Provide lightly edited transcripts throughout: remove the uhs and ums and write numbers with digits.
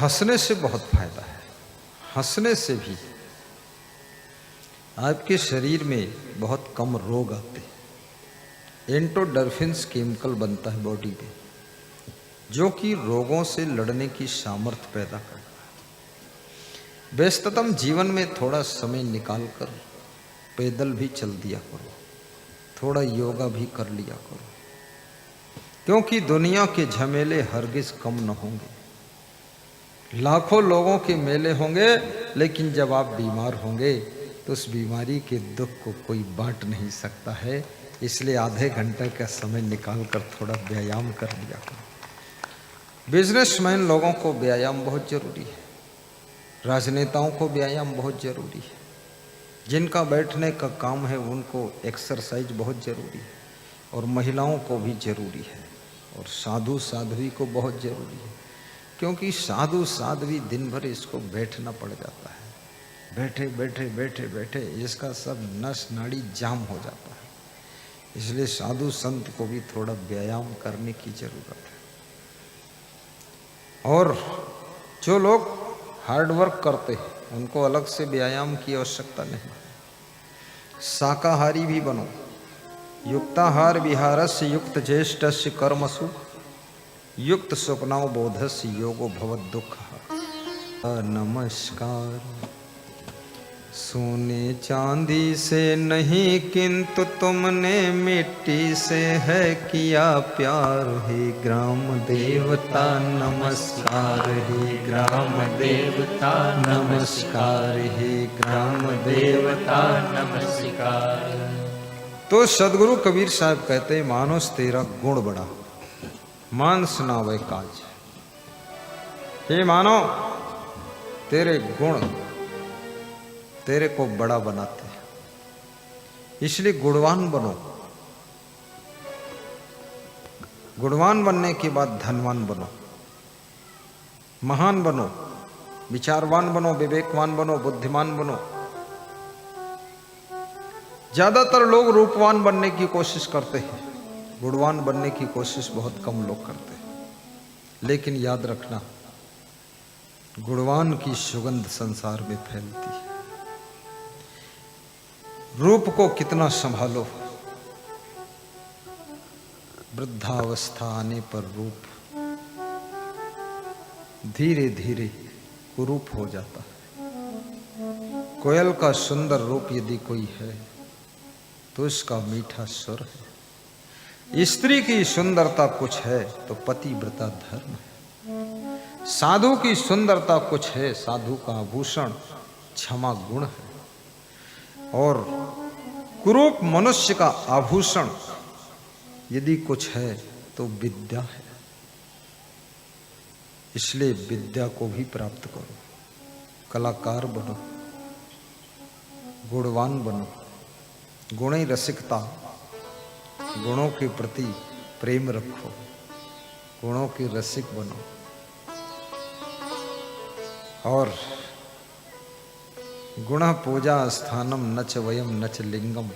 हंसने से बहुत फायदा है। हंसने से भी आपके शरीर में बहुत कम रोग आते हैं। एंटोडर्फिन्स केमिकल बनता है बॉडी में, जो कि रोगों से लड़ने की सामर्थ्य पैदा करता है। व्यस्ततम जीवन में थोड़ा समय निकालकर पैदल भी चल दिया करो, थोड़ा योगा भी कर लिया करो, क्योंकि दुनिया के झमेले हरगिज कम न होंगे। लाखों लोगों के मेले होंगे, लेकिन जब आप बीमार होंगे तो उस बीमारी के दुख को कोई बांट नहीं सकता है। इसलिए आधे घंटे का समय निकालकर थोड़ा व्यायाम कर लिया करो। बिजनेसमैन लोगों को व्यायाम बहुत जरूरी है, राजनेताओं को व्यायाम बहुत जरूरी है, जिनका बैठने का काम है उनको एक्सरसाइज बहुत जरूरी है, और महिलाओं को भी जरूरी है, और साधु साध्वी को बहुत जरूरी है, क्योंकि साधु साध्वी दिन भर इसको बैठना पड़ जाता है। बैठे बैठे बैठे बैठे इसका सब नस नाड़ी जाम हो जाता है। इसलिए साधु संत को भी थोड़ा व्यायाम करने की जरूरत है। और जो लोग हार्ड वर्क करते हैं उनको अलग से व्यायाम की आवश्यकता नहीं। शाकाहारी भी बनो। युक्ताहार विहारस्य युक्त ज्येष्ठस्य कर्मसु युक्त स्वप्नाओ बोधस्य योगो भवद दुख। नमस्कार। सोने चांदी से नहीं किंतु तुमने मिट्टी से है किया प्यार। हे ग्राम देवता नमस्कार, हे ग्राम देवता नमस्कार, हे ग्राम देवता नमस्कार। तो सदगुरु कबीर साहब कहते हैं, मानुष तेरा गुण बड़ा, मानस नावे काज। हे मानो, तेरे गुण तेरे को बड़ा बनाते हैं, इसलिए गुणवान बनो। गुणवान बनने के बाद धनवान बनो, महान बनो, विचारवान बनो, विवेकवान बनो, बुद्धिमान बनो। ज्यादातर लोग रूपवान बनने की कोशिश करते हैं, गुणवान बनने की कोशिश बहुत कम लोग करते हैं। लेकिन याद रखना, गुणवान की सुगंध संसार में फैलती है। रूप को कितना संभालो, वृद्धावस्था आने पर रूप धीरे धीरे कुरूप हो जाता है। कोयल का सुंदर रूप यदि कोई है तो इसका मीठा स्वर है। स्त्री की सुंदरता कुछ है तो पतिव्रता धर्म है। साधु की सुंदरता कुछ है, साधु का आभूषण क्षमा गुण है। और कुरूप मनुष्य का आभूषण यदि कुछ है तो विद्या है। इसलिए विद्या को भी प्राप्त करो, कलाकार बनो, गुणवान बनो। गुणी रसिकता, गुणों के प्रति प्रेम रखो, गुणों के रसिक बनो। और गुण पूजा स्थानम नच वयम नच लिंगम।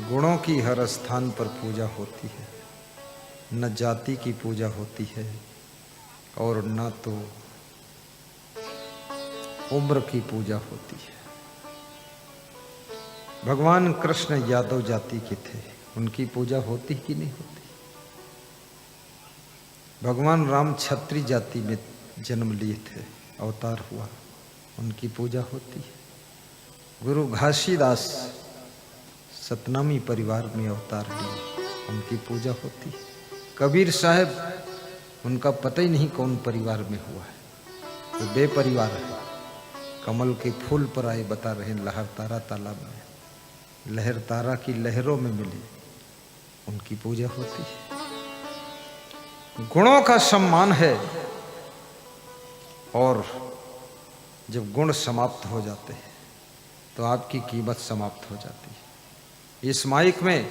गुणों की हर स्थान पर पूजा होती है, न जाति की पूजा होती है और न तो उम्र की पूजा होती है। भगवान कृष्ण यादव जाति के थे, उनकी पूजा होती कि नहीं होती? भगवान राम क्षत्रिय जाति में जन्म लिए थे, अवतार हुआ, उनकी पूजा होती है। गुरु घासीदास सतनामी परिवार में अवतार लिए, उनकी पूजा होती है। कबीर साहब, उनका पता ही नहीं कौन परिवार में हुआ है, तो बेपरिवार है। कमल के फूल पर आए, बता रहे लहर तारा तालाब में, लहर तारा की लहरों में मिले, उनकी पूजा होती है। गुणों का सम्मान है, और जब गुण समाप्त हो जाते हैं तो आपकी कीमत समाप्त हो जाती है। इस माइक में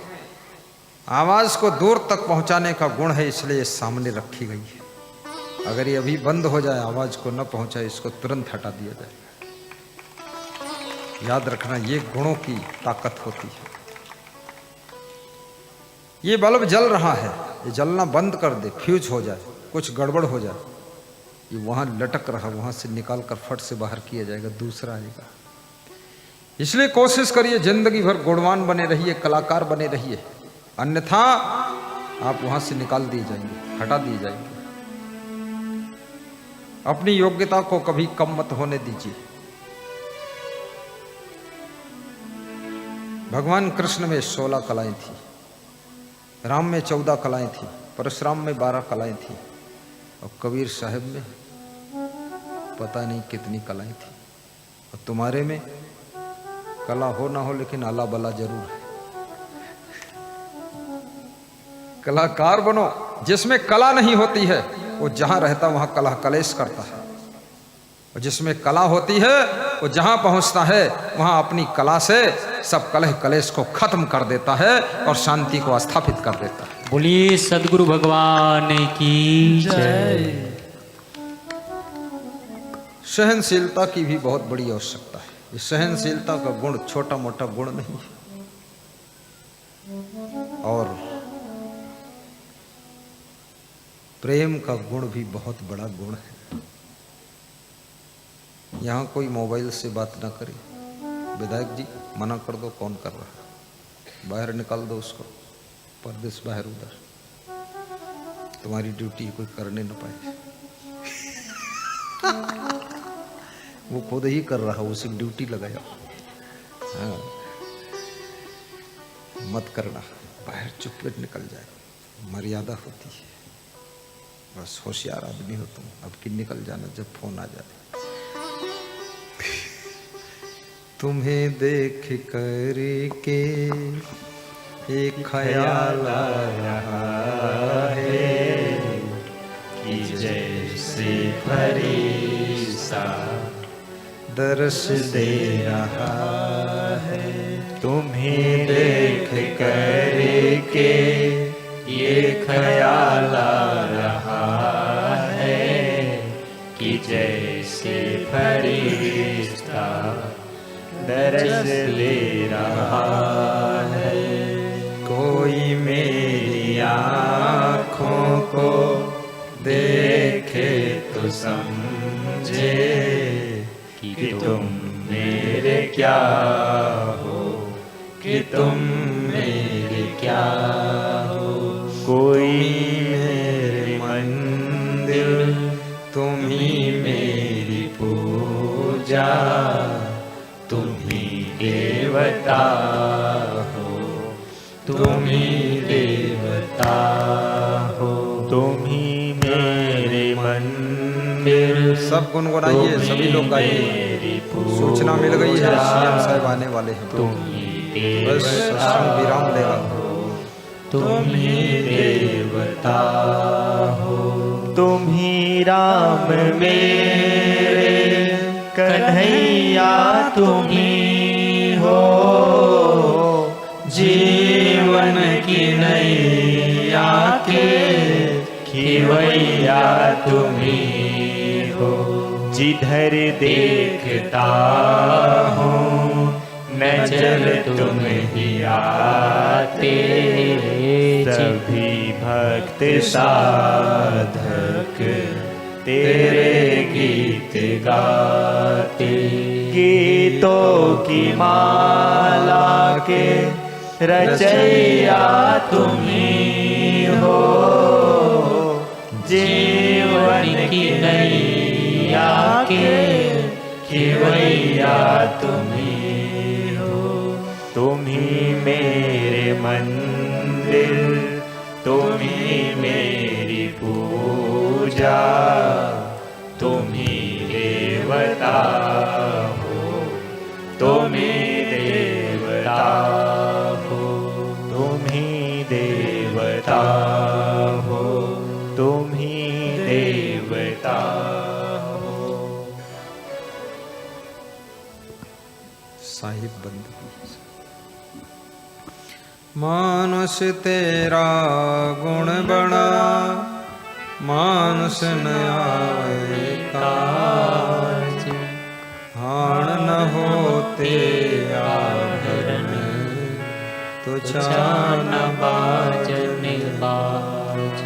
आवाज को दूर तक पहुंचाने का गुण है, इसलिए ये सामने रखी गई है। अगर ये अभी बंद हो जाए, आवाज को न पहुंचाए, इसको तुरंत हटा दिया जाए। याद रखना, ये गुणों की ताकत होती है। ये बल्ब जल रहा है, ये जलना बंद कर दे, फ्यूज हो जाए, कुछ गड़बड़ हो जाए, ये वहाँ लटक रहा, वहाँ से निकाल कर फट से बाहर किया जाएगा, दूसरा आएगा। इसलिए कोशिश करिए जिंदगी भर गुणवान बने रहिए, कलाकार बने रहिए, अन्यथा आप वहाँ से निकाल दिए जाएंगे, हटा दिए जाएंगे। अपनी योग्यता को कभी कम मत होने दीजिए। भगवान कृष्ण में 16 कलाएं थी, राम में 14 कलाएं थी, परशुराम में 12 कलाएं थी, और कबीर साहब में पता नहीं कितनी कलाएं थी। और तुम्हारे में कला हो ना हो लेकिन अला बला जरूर है। कलाकार बनो। जिसमें कला नहीं होती है वो जहां रहता वहां कला कलेश करता है, और जिसमें कला होती है वो जहां पहुंचता है वहां अपनी कला से सब कलह कलेश को खत्म कर देता है और शांति को स्थापित कर देता है। बोलिए सदगुरु भगवान की जय। सहनशीलता की भी बहुत बड़ी आवश्यकता है। ये सहनशीलता का गुण छोटा मोटा गुण नहीं है, और प्रेम का गुण भी बहुत बड़ा गुण है। यहाँ कोई मोबाइल से बात ना करे। विधायक जी मना कर दो, कौन कर रहा है, बाहर निकाल दो उसको, परदेश बाहर उधर, तुम्हारी ड्यूटी कोई करने न पाए। वो खुद ही कर रहा, उसे ड्यूटी लगाया। हाँ, मत करना, बाहर चुप निकल जाए, मर्यादा होती है। बस होशियार आदमी हो तुम, अब कि निकल जाना जब फोन आ जाए। तुम्हें देख कर के एक ख्याल आया है कि जैसे फरिश्ता दर्श दे रहा है। तुम्हें देख कर के ये ख्याल आ रहा है कि जैसे फरिश्ता दर्श दे रहा है। कोई मेरी आँखों को देखे तो समझे कि तुम मेरे क्या हो, कि तुम मेरे क्या हो। कोई मेरे मंदिर, तुम ही मेरी पूजा, तुम ही देवता हो, तुम ही देवता हो। तुम ही मेरे मंदिर। सब गुनगुनाइए, सभी लोग गाइए। सूचना मिल गई है, सीएम साहब आने वाले हैं, तुम ही बस विराम लेगा। तुम ही देवता हो, तुम ही राम मेरे कन्हैया, तुम ही हो जीवन की नैया के खिवैया, तुम ही हो। जिधर देखता हूँ नजर तुम ही आते, सभी भक्त साधक तेरे गीत गाते। गीतों की माला के रचैया तुम ही हो, जीवन की नैया के खिवैया तुम ही हो। तुम ही मेरे मंदिर, तुम ही मेरी पूजा, तुम ही देवता हो, तुम ही देवता हो, तुम ही देवता हो, तुम ही देवता हो। साहिब बंदगी। मानुष तेरा गुण बड़ा, मानुष न आवे काज, हाण न होते आभरण, तुझा न बाजन बाज।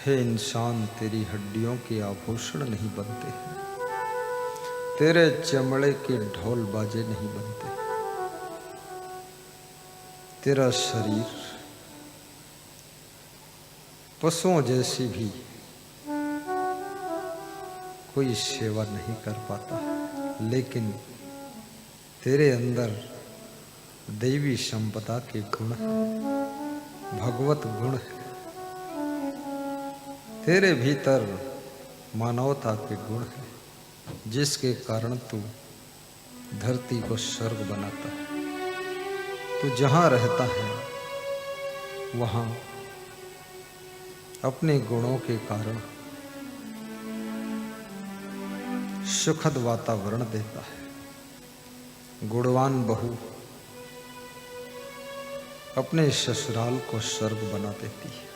हे इंसान, तेरी हड्डियों के आभूषण नहीं बनते हैं, तेरे चमड़े के ढोल बाजे नहीं बनते, तेरा शरीर पशुओं जैसी भी कोई सेवा नहीं कर पाता, लेकिन तेरे अंदर दैवी संपदा के गुण है, भगवत गुण है, तेरे भीतर मानवता के गुण है, जिसके कारण तू धरती को स्वर्ग बनाता है। तू जहाँ रहता है वहाँ अपने गुणों के कारण सुखद वातावरण देता है। गुणवान बहू अपने ससुराल को स्वर्ग बना देती है।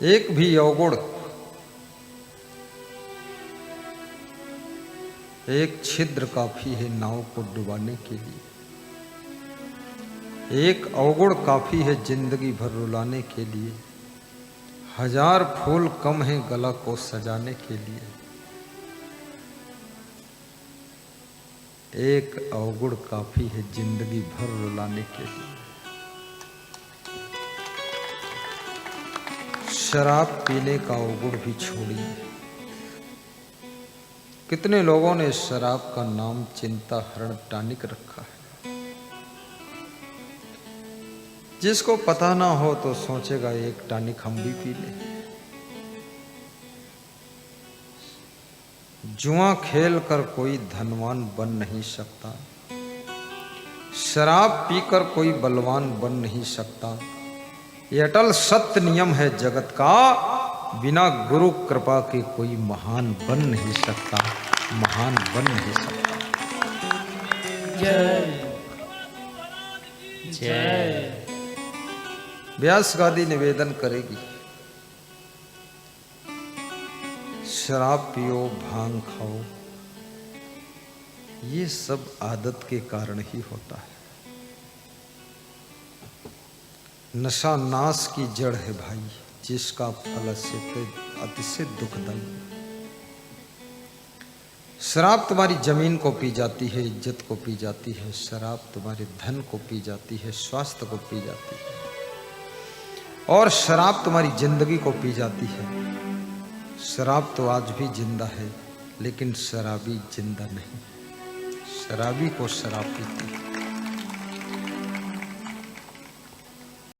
एक भी अवगुण, एक छिद्र काफी है नाव को डुबाने के लिए, एक अवगुण काफी है जिंदगी भर रुलाने के लिए, हजार फूल कम है गला को सजाने के लिए, एक अवगुण काफी है जिंदगी भर रुलाने के लिए। शराब पीने का अवगुण भी छोड़िए। कितने लोगों ने शराब का नाम चिंता हरण टॉनिक रखा है। जिसको पता ना हो तो सोचेगा एक टॉनिक हम भी पी लें। जुआ खेल कर कोई धनवान बन नहीं सकता, शराब पीकर कोई बलवान बन नहीं सकता। ये अटल सत्य नियम है जगत का, बिना गुरु कृपा के कोई महान बन नहीं सकता, महान बन नहीं सकता। जय जय। व्यास गादी निवेदन करेगी, शराब पियो, भांग खाओ, ये सब आदत के कारण ही होता है। नशा नाश की जड़ है भाई, जिसका फल से अतिशय दुखदायी। शराब तुम्हारी जमीन को पी जाती है, इज्जत को पी जाती है। शराब तुम्हारे धन को पी जाती है, स्वास्थ्य को पी जाती है, और शराब तुम्हारी जिंदगी को पी जाती है। शराब तो आज भी जिंदा है, लेकिन शराबी जिंदा नहीं। शराबी को शराब पीती है।